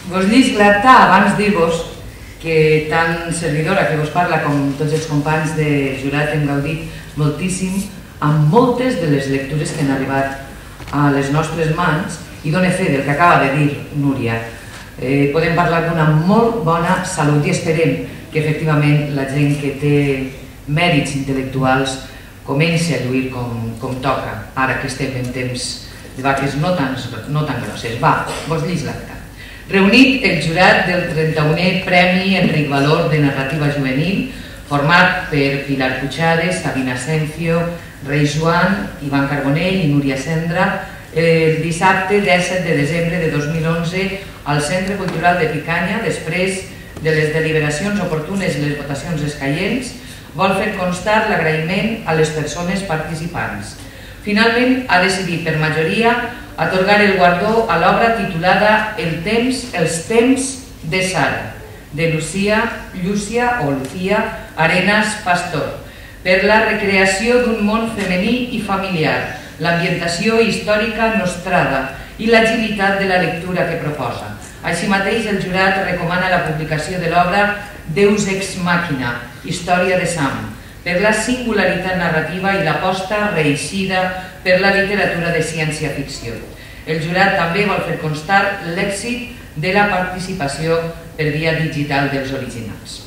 Vos llis l'acta abans dir-vos que tant servidora que vos parla com tots els companys de jurat hem gaudit moltíssim amb moltes de les lectures que han arribat a les nostres mans i dona fe del que acaba de dir Núria. Podem parlar d'una molt bona salut i esperem que efectivament la gent que té mèrits intel·lectuals comenci a lluir com toca, ara que estem en temps de vaques no tan grosses. Va, vos llis l'acta. Reunit el jurat del 31è Premi Enric Valor de Narrativa Juvenil, format per Pilar Puchades, Sabina Asencio, Rei Joan, Ivan Carbonell i Núria Sendra, el dissabte 17 de desembre de 2011 al Centre Cultural de Picanya, després de les deliberacions oportunes i les votacions escaients, vol fer constar l'agraïment a les persones participants. Finalment, ha decidit per majoria atorgar el guardó a l'obra titulada Els temps de Sara, de Llúcia Arenas Pastor, per la recreació d'un món femení i familiar, l'ambientació històrica nostrada i l'agilitat de la lectura que proposa. Així mateix, el jurat recomana la publicació de l'obra Deus Ex Machina, Història de Sam, per la singularitat narrativa i l'aposta reeixida per la literatura de ciència-ficció. El jurat també vol fer constar l'èxit de la participació per via digital dels originals.